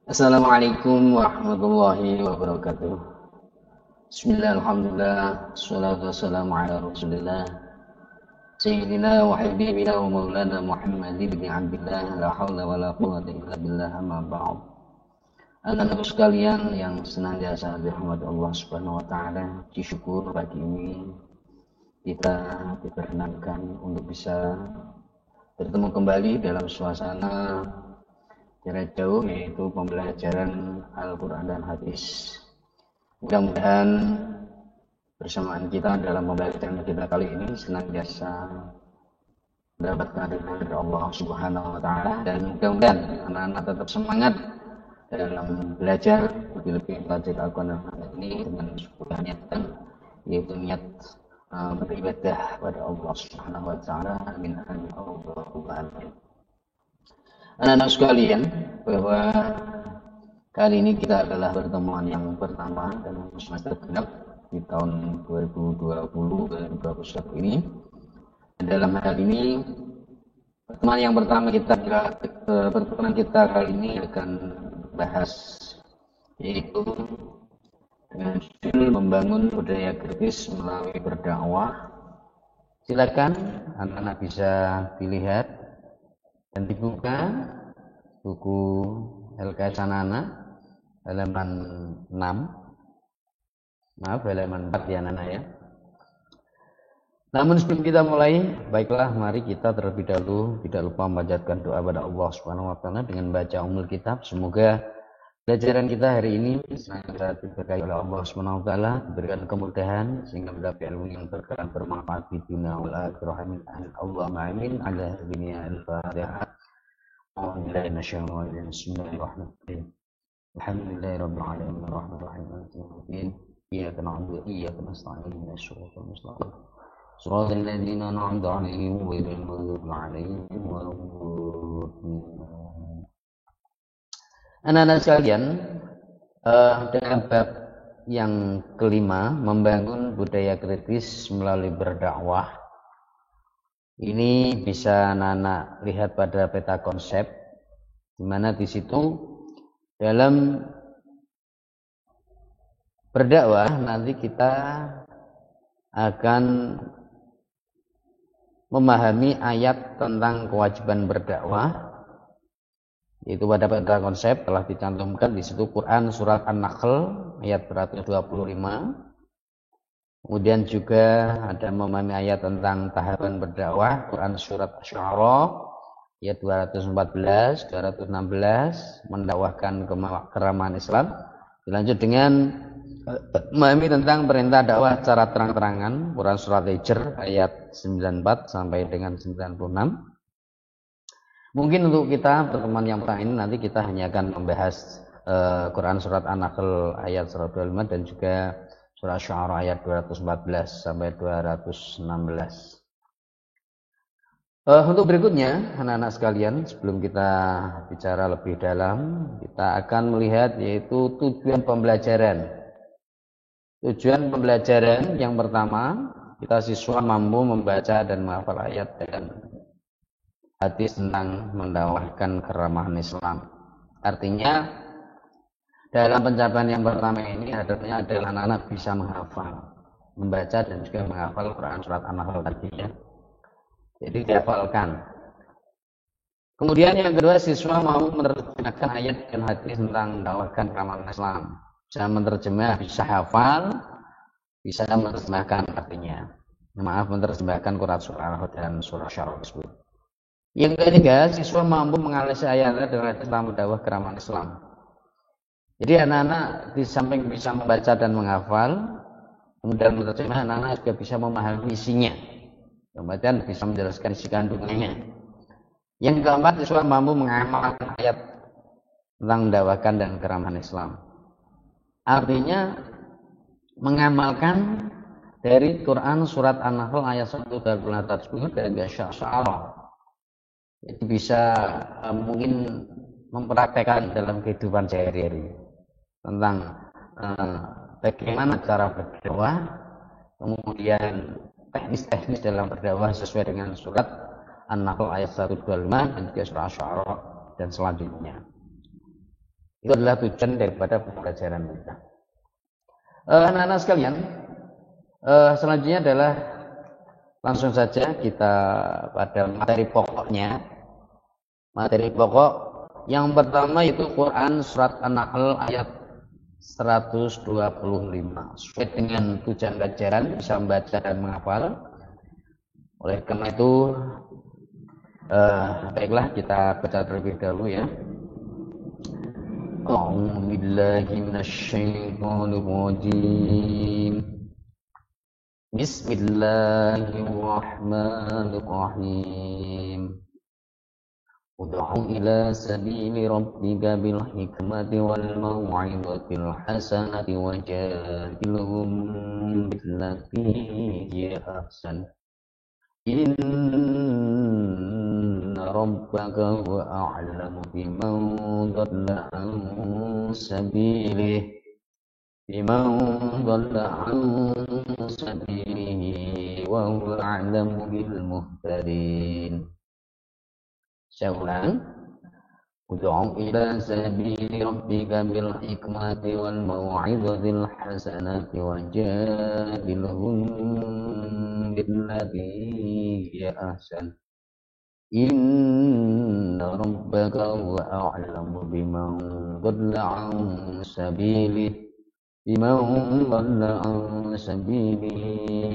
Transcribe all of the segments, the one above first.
Assalamualaikum warahmatullahi wabarakatuh. Bismillah, alhamdulillah, salatu wassalamu ala rasulillah Sayyidina wa habibina wa maulana Muhammad ibn Abdillah. La hawla wa la quwwata illa billah, amma ba'd. Anak-anak sekalian yang senantiasa dirahmati Allah subhanahu wa ta'ala, disyukur pagi ini kita diperkenankan untuk bisa bertemu kembali dalam suasana jarak jauh, yaitu pembelajaran Al-Quran dan Hadis. Mudah-mudahan bersamaan kita dalam pembelajaran kita kali ini senantiasa mendapatkan ridho dari Allah Subhanahu wa Ta'ala, dan mudah-mudahan anak-anak tetap semangat dalam belajar, lebih-lebih belajar Al-Quran dan Hadis ini dengan sebuah niatan, yaitu niat beribadah pada Allah Subhanahu wa Ta'ala. Amin amin Allahumma amin. Anak-anak sekalian, bahwa kali ini kita adalah pertemuan yang pertama dalam semester genap di tahun 2020-2021 ini. Dan dalam hal ini, pertemuan yang pertama pertemuan kita kali ini akan bahas, yaitu dengan judul membangun budaya kritis melalui berdakwah. Silakan anak-anak bisa dilihat dan dibuka buku LK Sanana halaman 6, halaman 4 ya anak-anak ya. Namun sebelum kita mulai, baiklah mari kita terlebih dahulu tidak lupa memanjatkan doa pada Allah Subhanahu wa Ta'ala dengan baca Ummul Kitab. Semoga pelajaran kita hari ini senantiasa diberkahi oleh Allah Subhanahu wa Ta'ala, diberikan kemudahan sehingga mendapat ilmu yang bermanfaat di dunia wal akhirah. Allahumma amin. Ala dunia al-Fatihah. Bismillahirrahmanirrahim. Alhamdulillahirabbil alamin arrahmanir rahim maliki yaumiddin. Iyyaka na'budu wa iyyaka nasta'in ihdinas siratal mustaqim. Shiratal ladzina an'amta 'alaihim ghairil maghdubi 'alaihim waladdallin. Anak-anak sekalian, dalam bab yang kelima, membangun budaya kritis melalui berdakwah, ini bisa anak-anak lihat pada peta konsep, di mana di situ dalam berdakwah nanti kita akan memahami ayat tentang kewajiban berdakwah, yaitu pada peta konsep telah dicantumkan di situ Quran surat An-Nahl ayat 125. Kemudian juga ada memahami ayat tentang tahapan berdakwah, Quran surat Asy-Syu'ara ayat 214, 216, mendakwahkan keramahan Islam. Dilanjut dengan memahami tentang perintah dakwah secara terang-terangan, Quran surat Hijr ayat 94 sampai dengan 96. Mungkin untuk kita pertemuan yang pertama ini nanti kita hanya akan membahas Quran surat An-Nahl ayat 125 dan juga surah Asy-Syu'ara ayat 214 sampai 216. Untuk berikutnya, anak-anak sekalian, sebelum kita bicara lebih dalam, kita akan melihat yaitu tujuan pembelajaran. Tujuan pembelajaran yang pertama, kita siswa mampu membaca dan menghafal ayat dan hadis tentang mendakwahkan keramahan Islam. Artinya, dalam pencapaian yang pertama ini adalah anak-anak bisa menghafal, membaca dan juga menghafal Quran surat An-Nahl tadi ya. Jadi dihafalkan. Kemudian yang kedua, siswa mau menerjemahkan ayat dan hadis tentang mendakwahkan keramahan Islam. Bisa menerjemah, bisa hafal, bisa menerjemahkan artinya. Menerjemahkan Quran surah dan surah Asy-Syu'ara tersebut. Yang ketiga, siswa mampu menganalisis ayat dan hadis tentang mendakwah keramahan Islam. Jadi anak-anak di samping bisa membaca dan menghafal, kemudian menerjemah, anak-anak juga bisa memahami isinya. Kemudian bisa menjelaskan isi kandungannya. Yang keempat, siswa mampu mengamalkan ayat tentang mendakwahkan dan keramahan Islam. Artinya mengamalkan dari Quran surat An-Nahl ayat 126 tersebut dan Asy-Syu'ara. Jadi bisa mungkin mempraktekkan dalam kehidupan sehari-hari tentang bagaimana cara berdakwah, kemudian teknis-teknis dalam berdakwah sesuai dengan surat An-Nahl ayat 125 dan juga surah Asy-Syu'ara dan selanjutnya. Itu adalah tujuan daripada pembelajaran kita. Anak-anak sekalian, selanjutnya adalah langsung saja kita pada materi pokoknya. Materi pokok yang pertama itu Quran surat An-Nahl ayat 125. Sesuai dengan tujuan pelajaran bisa membaca dan menghafal. Oleh karena itu baiklah kita baca terlebih dahulu ya. A'udzu billahi minasyaitonir rajim. Bismillahirrahmanirrahim. Ud'u ila sabili rabbika bil hikmati wal mau'izatil hasanati wajadilhum billati hiya ahsan. Inna rabbaka huwa a'lamu biman dhalla an sabilihi wa huwa a'lamu bil muhtadin. Saya ulang. Ud'u ila sabili rabbika bil hikmati wal mau'izatil hasanati wajadilhum billati hiya ahsan. Inna rabbaka huwa a'lamu biman dhalla an sabilihi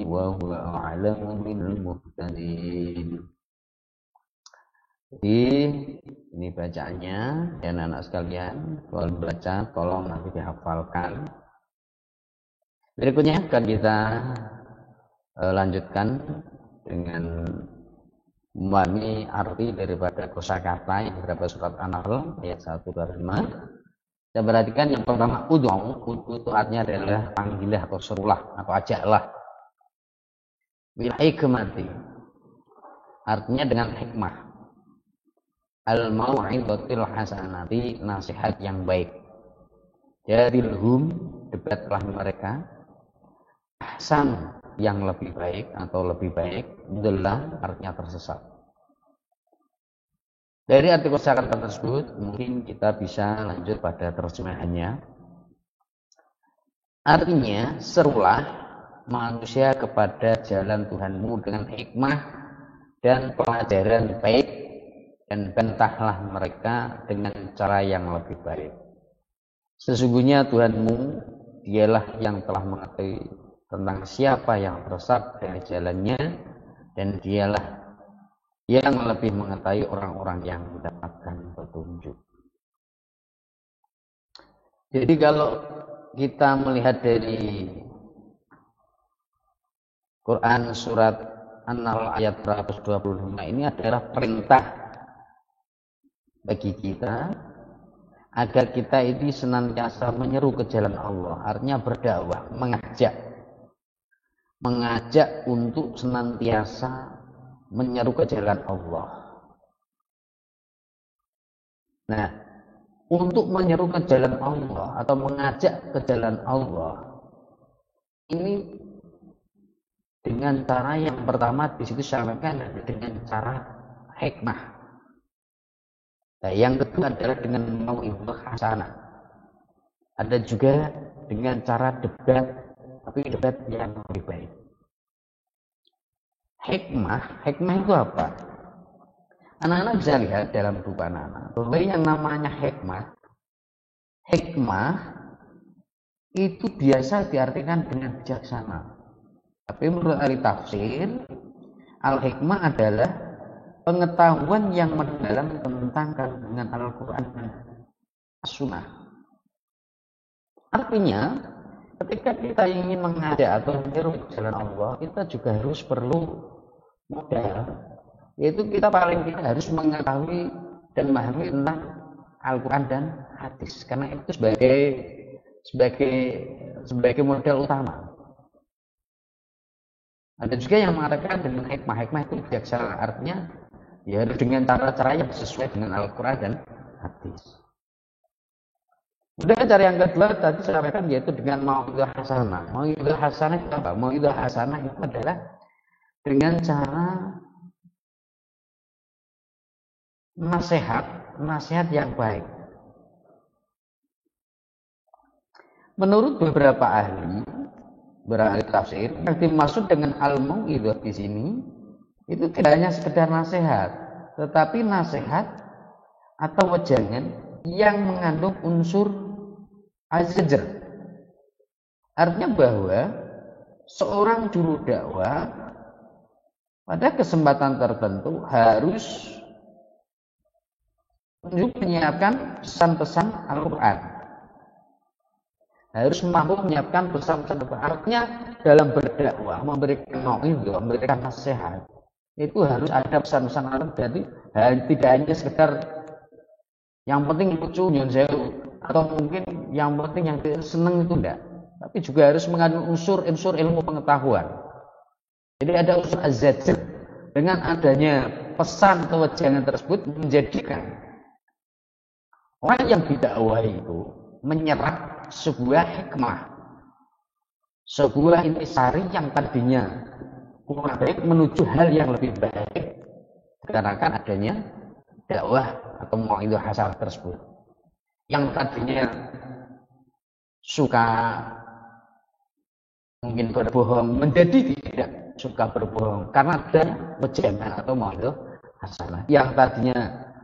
wa huwa a'lamu bil muhtadin. Jadi ini bacaannya ya anak-anak sekalian, kalau baca tolong nanti dihafalkan. Berikutnya akan kita lanjutkan dengan memahami arti daripada kosakata yang terdapat surat An-Nahl ayat 125. Kita perhatikan yang pertama ud'u, itu artinya adalah panggillah atau serulah atau ajaklah. Bil hikmati, artinya dengan hikmah. Al mau'izatil hasanati, nasihat yang baik. Jadilhum, debatlah mereka. Ahsan, yang lebih baik atau lebih baik. Dhalla, artinya tersesat. Dari arti kosakata tersebut mungkin kita bisa lanjut pada terjemahannya. Artinya serulah manusia kepada jalan Tuhanmu dengan hikmah dan pelajaran baik, dan bantahlah mereka dengan cara yang lebih baik. Sesungguhnya Tuhanmu dialah yang telah mengetahui tentang siapa yang tersesat dari jalannya, dan dialah yang lebih mengetahui orang-orang yang mendapatkan petunjuk. Jadi kalau kita melihat dari Quran surat An-Nahl ayat 125 ini adalah perintah bagi kita agar kita ini senantiasa menyeru ke jalan Allah, artinya berdakwah, mengajak untuk senantiasa menyeru ke jalan Allah. Nah, untuk menyeru ke jalan Allah atau mengajak ke jalan Allah ini dengan cara yang pertama di situ sampaikan dengan cara hikmah. Nah, yang kedua adalah dengan mau'izah hasanah. Ada juga dengan cara debat, tapi debat yang lebih baik. Hikmah itu apa? Anak-anak bisa lihat dalam buku anak-anak bahwa yang namanya hikmah itu biasa diartikan dengan bijaksana. Tapi menurut ahli tafsir, al-hikmah adalah pengetahuan yang mendalam tentang kandungan Al-Quran dan As-Sunnah. Artinya, ketika kita ingin mengajak atau menyeru jalan Allah, kita juga harus perlu modal. Yaitu kita paling tidak harus mengetahui dan memahami tentang Al-Quran dan hadis. Karena itu sebagai modal utama. Ada juga yang mengatakan dengan hikmah itu bijaksana, artinya ya harus dengan cara-cara yang sesuai dengan Al-Quran dan hadis. Kemudian cara yang kedua tadi saya sampaikan yaitu dengan mau'izah hasanah. Mau'izah hasanah itu apa? Mau'izah hasanah itu adalah dengan cara nasihat yang baik. Menurut beberapa ahli tafsir, yang dimaksud dengan al-mau'idhah di sini itu tidak hanya sekedar nasihat, tetapi nasihat atau wejangan yang mengandung unsur az-zajr. Artinya bahwa seorang juru dakwah pada kesempatan tertentu harus menyiapkan pesan-pesan Al-Quran, harus mampu menyiapkan pesan-pesan Al-Quran. Artinya dalam berdakwah, memberikan mau'idhah, memberikan nasihat, itu harus ada pesan-pesan Al-Quran. Jadi tidak hanya sekedar yang penting lucu, nyun sewu, atau mungkin yang penting yang seneng itu enggak, tapi juga harus mengandung unsur ilmu pengetahuan. Jadi ada unsur az-zajr. Dengan adanya pesan atau wejangan tersebut menjadikan orang yang didakwahi itu menyerap sebuah hikmah, sebuah intisari yang tadinya kurang baik menuju hal yang lebih baik dikarenakan adanya dakwah atau mau'idhah hasanah tersebut. Yang tadinya suka mungkin berbohong menjadi tidak suka berbohong karena ada wejangan atau mau'idhah hasanah. Yang tadinya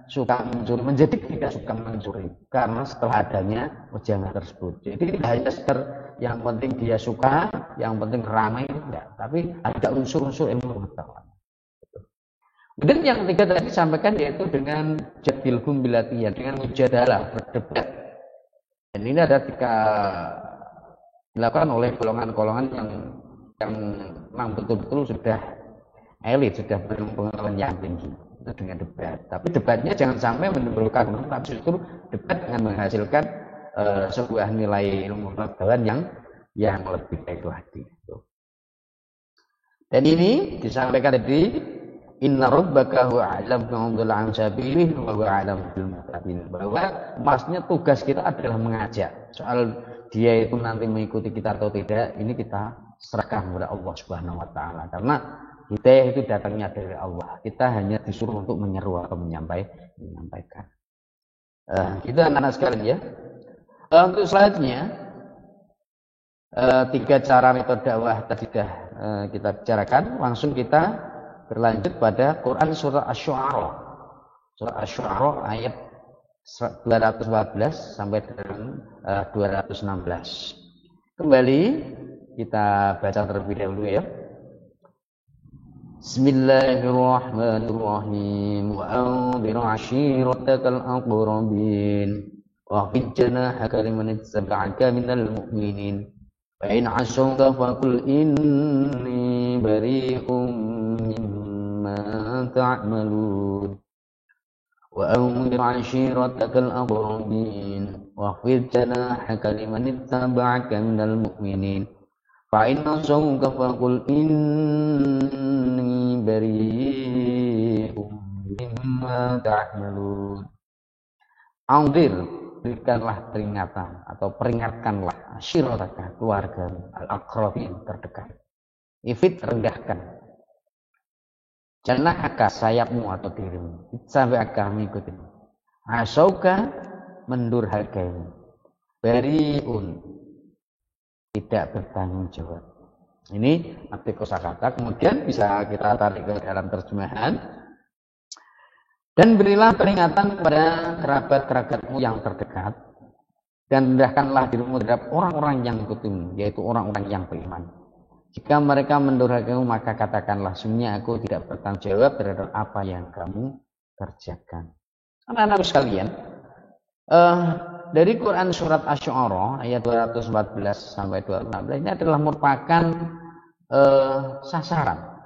suka mencuri menjadi tidak suka mencuri karena setelah adanya wejangan tersebut. Jadi tidak hanya sekedar yang penting dia suka, yang penting ramai, enggak, tapi ada unsur-unsur ilmu pengetahuan. Kemudian yang ketiga tadi disampaikan yaitu dengan jadilhum bilatiyah, dengan mujadalah, berdebat. Dan ini ada ketika dilakukan oleh golongan-golongan yang memang betul-betul sudah elit, sudah berpengetahuan yang tinggi dengan debat. Tapi debatnya jangan sampai menimbulkan, tapi justru debat dengan menghasilkan sebuah nilai ilmu pengetahuan yang lebih baik lagi. Dan ini disampaikan tadi, inna rabbaka huwa a'lam bi'udhul an sabilihi wa huwa a'lam bil muhtadin. Bahwa maksudnya tugas kita adalah mengajak. Soal dia itu nanti mengikuti kita atau tidak, ini kita serahkan kepada Allah Subhanahu wa taala. Karena kita itu datangnya dari Allah. Kita hanya disuruh untuk menyeru atau menyampaikan. Kita anak-anak sekalian ya. Untuk selanjutnya, 3 cara metode dakwah tadi sudah kita bicarakan. Langsung kita berlanjut pada Quran surah Asy-Syu'ara. Surah Asy-Syu'ara ayat 214 sampai dengan 216. Kembali kita baca terlebih dahulu ya. Bismillahirrahmanirrahim. Wa anzir 'ashiratakal aqrabin wa khfid janahaka liman ittaba'aka minal mu'minin. Fa in 'asawka faqul inni bari'um mimma ta'malun. Wa anzir 'ashiratakal aqrabin wa khfid janahaka liman ittaba'aka minal mu'minin. Fa in 'asawka faqul inni bari'um mimma ta'malun. Anzir, berikanlah peringatan atau peringatkanlah asyirataka, keluarga al-aqrabin terdekat. Ifid, rendahkan. Janahaka, sayapmu atau dirimu, sampai akan mengikutimu. Asauka, mendurhakaimu. Bariun, tidak bertanggung jawab. Ini arti kosakata. Kemudian bisa kita tarik ke dalam terjemahan. Dan berilah peringatan kepada kerabat-kerabatmu yang terdekat, dan rendahkanlah dirimu terhadap orang-orang yang ikutimu, yaitu orang-orang yang beriman. Jika mereka mendurhakaimu, maka katakanlah, sesungguhnya aku tidak bertanggung jawab terhadap apa yang kamu kerjakan. Anak-anak sekalian, dari Quran surat Asy-Syu'ara ayat 214 sampai 216 ini adalah merupakan sasaran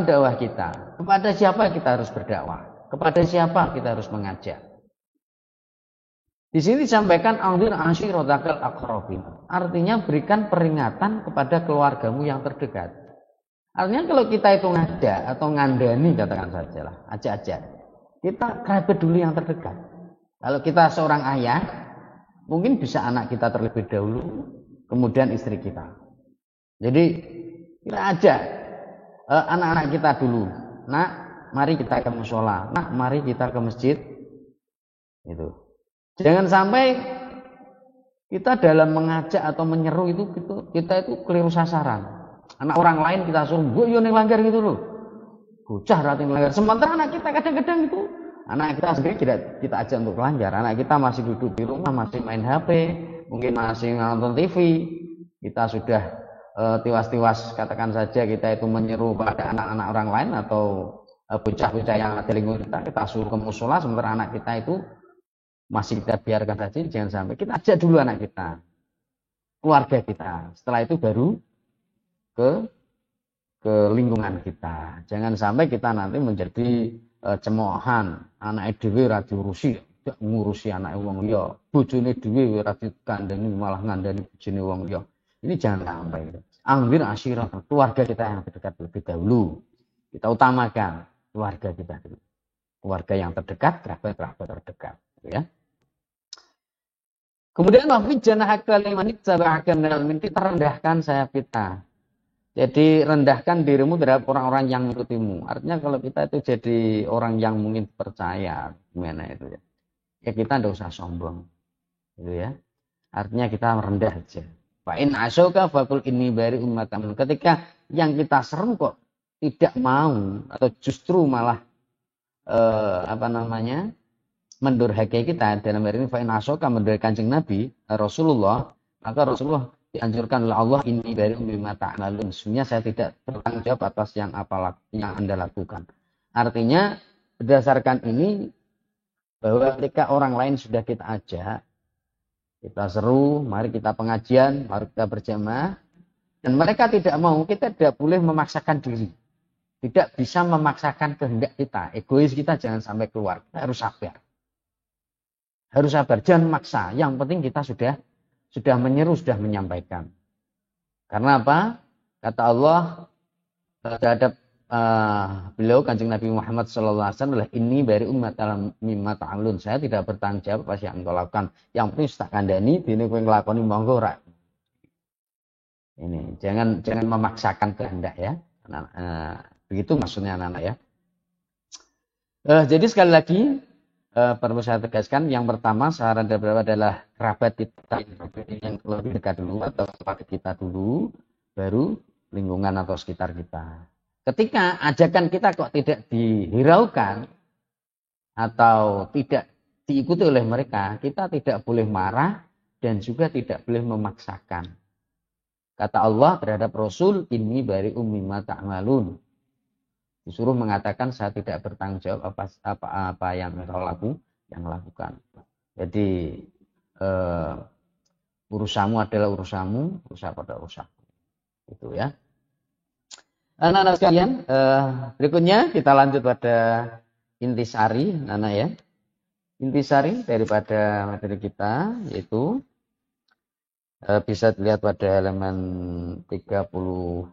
dakwah kita. Kepada siapa kita harus berdakwah? Kepada siapa kita harus mengajak? Di sini disampaikan anzir ashiratakal aqrabin. Artinya berikan peringatan kepada keluargamu yang terdekat. Artinya kalau kita itu ngajak atau ngandani, katakan sajalah, ajak-ajak, kita kerabat dulu yang terdekat. Kalau kita seorang ayah, mungkin bisa anak kita terlebih dahulu, kemudian istri kita. Jadi kita ajak anak-anak kita dulu. Nak, mari kita ke mushola. Nak, mari kita ke masjid. Itu. Jangan sampai Kita dalam mengajak atau menyeru itu kita itu keliru sasaran. Anak orang lain kita suruh, gue yo ning langgar gitu loh. Bocah rating langgar. Sementara anak kita kadang-kadang itu, anak kita sendiri tidak kita ajak untuk langgar. Anak kita masih duduk di rumah, masih main HP, mungkin masih nonton TV. Kita sudah tiwas-tiwas katakan saja kita itu menyeru pada anak-anak orang lain atau bocah-bocah yang ada lingkungan kita suruh ke musola, sementara anak kita itu masih kita biarkan saja. Jangan sampai kita ajak dulu anak kita, keluarga kita, setelah itu baru ke lingkungan kita. Jangan sampai kita nanti menjadi cemoohan, anak dhewe ra diurusi, tidak ngurusi anak wong liya, bojone dhewe ra dikandani malah ngandani bojone wong liya. Ini jangan sampai. Anggir asyirat, keluarga kita yang terdekat lebih dahulu. Kita utamakan keluarga kita dulu. Keluarga yang terdekat, kerabat-kerabat terdekat, ya. Kemudian wafid janahaka liman ittaba'aka minal mu'minin, kita rendahkan sayap kita. Jadi rendahkan dirimu terhadap orang-orang yang mengikutimu. Artinya kalau kita itu jadi orang yang mungkin percaya, gimana itu ya? Ya kita tidak usah sombong, gitu ya. Artinya kita rendah aja. Fa in asyauka faqul inni bari'um mimma ta'malun. Ketika yang kita seru kok tidak mau atau justru malah mendurhakai kita, dalam hari ini fa in asyauka mendurhakai Kanjeng Nabi Rasulullah, maka Rasulullah dianjurkan oleh Allah, ini dari mimma ta'malun. Sebenarnya saya tidak bertanggung jawab atas yang Anda lakukan. Artinya berdasarkan ini bahwa ketika orang lain sudah kita ajak, kita seru, mari kita pengajian, mari kita berjamaah, dan mereka tidak mau, kita tidak boleh memaksakan diri. Tidak bisa memaksakan kehendak kita. Egois kita jangan sampai keluar. Kita harus sabar. Harus sabar, jangan maksa. Yang penting kita sudah menyeru, sudah menyampaikan. Karena apa? Kata Allah terhadap beliau Kanjeng Nabi Muhammad SAW, ini dari umat dalam mimma ta'malun. Saya tidak bertanggung jawab apa yang engkau lakukan. Yang penting tak kandani, dene kowe nglakoni monggo ora. Ini jangan memaksakan kehendak ya. Begitu maksudnya anak-anak ya. Jadi sekali lagi perlu saya tegaskan, yang pertama saran dari beliau adalah kerabat kita yang lebih dekat dulu atau keluarga kita dulu, baru lingkungan atau sekitar kita. Ketika ajakan kita kok tidak dihiraukan atau tidak diikuti oleh mereka, kita tidak boleh marah dan juga tidak boleh memaksakan. Kata Allah terhadap Rasul, ini bari'um mimma ta'malun. Disuruh mengatakan saya tidak bertanggung jawab apa yang engkau lakukan. Jadi urusanmu adalah urusanmu, urusan pada urusanmu. Itu ya. Anak-anak sekalian, berikutnya kita lanjut pada intisari, anak ya. Intisari daripada materi kita yaitu bisa dilihat pada halaman 30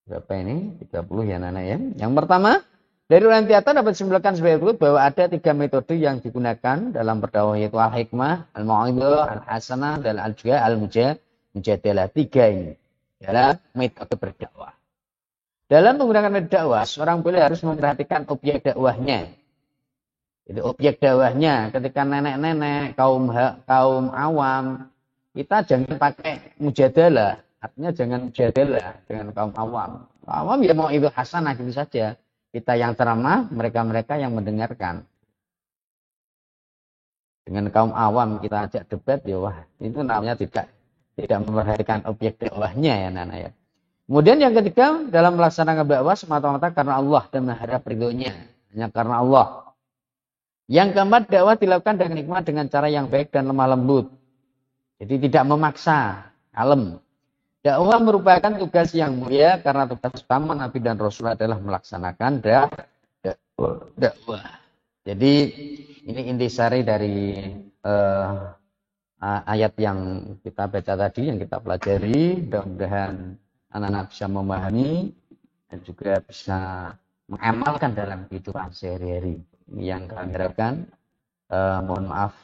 berapa ini? 30 ya Nana ya. Yang pertama, dari uraian di atas dapat disimpulkan sebagai berikut bahwa ada 3 metode yang digunakan dalam berdakwah, yaitu al-hikmah, al-mau'idhah, al-hasanah, dan juga al-mujadalah. 3 ini adalah metode berdakwah. Dalam menggunakan metode dakwah, seorang boleh harus memperhatikan objek dakwahnya. Jadi objek dakwahnya ketika nenek-nenek, kaum awam, kita jangan pakai mujadalah. Artinya jangan mujadalah dengan kaum awam. Awam ya mau itu hasanah gitu saja. Kita yang ceramah, mereka-mereka yang mendengarkan. Dengan kaum awam kita ajak debat, ya wah, itu namanya tidak memperhatikan objek dakwahnya ya Nana ya. Kemudian yang ketiga, dalam melaksanakan dakwah semata-mata karena Allah dan mengharap ridhonya, hanya karena Allah. Yang keempat, dakwah dilakukan dengan hikmah, dengan cara yang baik dan lemah lembut. Jadi tidak memaksa, kalem. Dakwah merupakan tugas yang mulia karena tugas utama Nabi dan Rasul adalah melaksanakan dakwah. Jadi ini intisari dari ayat yang kita baca tadi, yang kita pelajari. Mudah-mudahan anak-anak bisa memahami dan juga bisa mengamalkan dalam kehidupan sehari-hari. Ini yang kami harapkan. Mohon maaf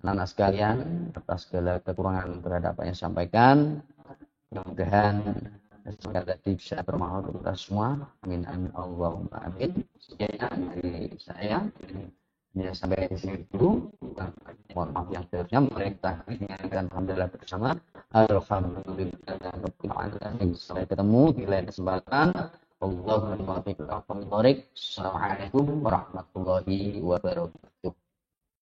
anak-anak sekalian atas segala kekurangan terhadap apa yang saya sampaikan. Mudah-mudahan semoga tadi bisa bermanfaat untuk kita semua. Amin amin Allahumma amin. Sekian dari saya. Ya, sampai di sini dulu. Mohon maaf yang sebelumnya. Mari kita ingatkan alhamdulillah bersama. Alhamdulillah. Sampai ketemu di lain kesempatan. Assalamualaikum warahmatullahi wabarakatuh.